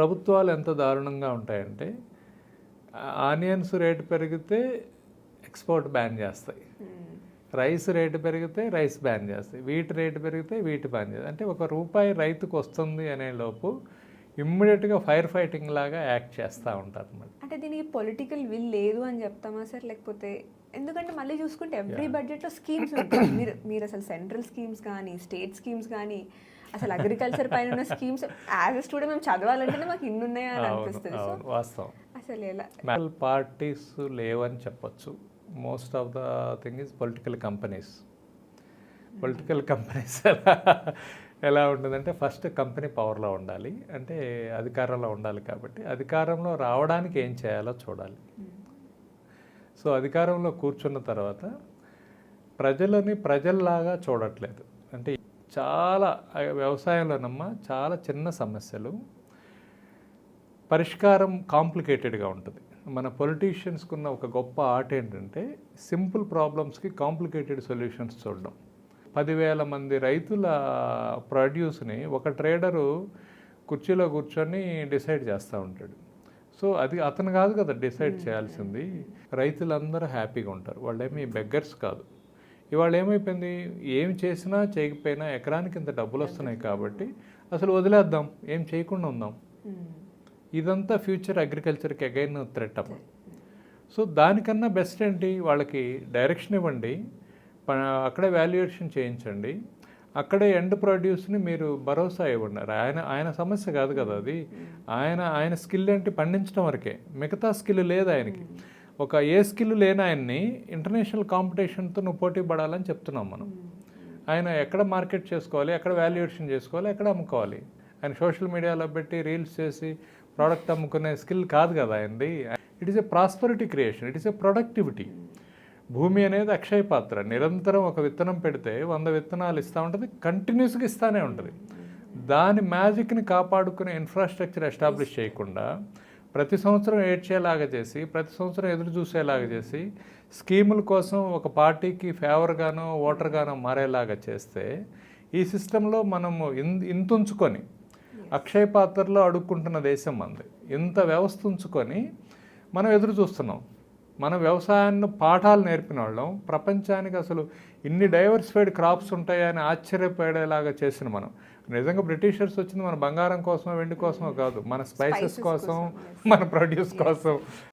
ప్రభుత్వాలు ఎంత దారుణంగా ఉంటాయంటే ఆనియన్స్ రేటు పెరిగితే ఎక్స్పోర్ట్ బ్యాన్ చేస్తాయి, రైస్ రేటు పెరిగితే రైస్ బ్యాన్ చేస్తాయి, వీటి రేటు పెరిగితే వీటి బ్యాన్ చేస్తాయి. అంటే ₹1 రైతుకు వస్తుంది అనే లోపు ఇమ్మీడియట్గా ఫైర్ ఫైటింగ్ లాగా యాక్ట్ చేస్తూ ఉంటారు అన్నమాట. అంటే దీనికి పొలిటికల్ విల్ లేదు అని చెప్తామా సార్, లేకపోతే ఎందుకంటే మళ్ళీ చూసుకుంటే ఎవ్రీ బడ్జెట్లో స్కీమ్స్ ఉంటాయి. మీరు అసలు సెంట్రల్ స్కీమ్స్ కానీ స్టేట్ స్కీమ్స్ కానీ అసలు అగ్రికల్చర్ పైన ఉన్న స్కీమ్స్ యాజ్ ఎ స్టూడెంట్ మేము చదవాలంటేనే మాకు ఇన్ని ఉన్నాయా అని అనిపిస్తుంది. సో వాస్తవం అసలు ఎలా పార్టీస్ లేవని చెప్పొచ్చు. Most of the thing is political companies. Political companies ఎలా ఉంటుందంటే ఫస్ట్ కంపెనీ పవర్లో ఉండాలి, అంటే అధికారంలో ఉండాలి. కాబట్టి అధికారంలో రావడానికి ఏం చేయాలో చూడాలి. సో అధికారంలో కూర్చున్న తర్వాత ప్రజలని ప్రజల్లాగా చూడట్లేదు. అంటే చాలా వ్యవసాయంలోనమ్మా చాలా చిన్న సమస్యలు పరిష్కారం కాంప్లికేటెడ్గా ఉంటుంది. మన పొలిటీషియన్స్కి ఉన్న ఒక గొప్ప ఆర్ట్ ఏంటంటే సింపుల్ ప్రాబ్లమ్స్కి కాంప్లికేటెడ్ సొల్యూషన్స్ చూడడం. 10,000 మంది రైతుల ప్రొడ్యూస్ని ఒక ట్రేడరు కుర్చీలో కూర్చొని డిసైడ్ చేస్తూ ఉంటాడు. సో అది అతను కాదు కదా డిసైడ్ చేయాల్సింది. రైతులందరూ హ్యాపీగా ఉంటారు, వాళ్ళేమీ బెగ్గర్స్ కాదు. ఇవాళ ఏమైపోయింది, ఏం చేసినా చేయకపోయినా ఎకరానికి ఇంత డబ్బులు వస్తున్నాయి కాబట్టి అసలు వదిలేద్దాం, ఏం చేయకుండా ఉందాం. ఇదంతా ఫ్యూచర్ అగ్రికల్చర్కి అగైన్ థ్రెట్ అప్పుడు. సో దానికన్నా బెస్ట్ ఏంటి, వాళ్ళకి డైరెక్షన్ ఇవ్వండి, అక్కడే వాల్యుయేషన్ చేయించండి, అక్కడే ఎండ్ ప్రొడ్యూస్ని మీరు భరోసా ఇవ్వండి. ఆయన సమస్య కాదు కదా అది. ఆయన స్కిల్ ఏంటి, పండించడం వరకే, మిగతా స్కిల్ లేదు ఆయనకి. ఏ స్కిల్ లేని ఆయన్ని ఇంటర్నేషనల్ కాంపిటీషన్తో నువ్వు పోటీ పడాలని చెప్తున్నాం మనం. ఆయన ఎక్కడ మార్కెట్ చేసుకోవాలి, ఎక్కడ వాల్యుయేషన్ చేసుకోవాలి, ఎక్కడ అమ్ముకోవాలి. ఆయన సోషల్ మీడియాలో పెట్టి రీల్స్ చేసి ప్రోడక్ట్ అమ్ముకునే స్కిల్ కాదు కదా ఆయనది. It is a prosperity creation, it is a productivity. భూమి అనేది అక్షయ పాత్ర. నిరంతరం ఒక విత్తనం పెడితే 100 విత్తనాలు ఇస్తూ ఉంటుంది, కంటిన్యూస్గా ఇస్తూనే ఉంటుంది. దాని మ్యాజిక్ని కాపాడుకునే ఇన్ఫ్రాస్ట్రక్చర్ ఎస్టాబ్లిష్ చేయకుండా ప్రతి సంవత్సరం ఏడ్చేలాగా చేసి, ప్రతి సంవత్సరం ఎదురు చూసేలాగా చేసి, స్కీముల కోసం ఒక పార్టీకి ఫేవర్గానో ఓటర్గానో మారేలాగా చేస్తే ఈ సిస్టంలో మనము ఇంతుంచుకొని అక్షయ పాత్రలో అడుక్కుంటున్న దేశం మంది. ఇంత వ్యవస్థ ఉంచుకొని మనం ఎదురు చూస్తున్నాం. మన వ్యవసాయాన్ని పాఠాలు నేర్పిన వాళ్ళం, ప్రపంచానికి అసలు ఇన్ని డైవర్సిఫైడ్ క్రాప్స్ ఉంటాయని ఆశ్చర్యపడేలాగా చేసిన మనం. నిజంగా బ్రిటిషర్స్ వచ్చింది మన బంగారం కోసమో వెండి కోసమో కాదు, మన స్పైసెస్ కోసం, మన ప్రొడ్యూస్ కోసం,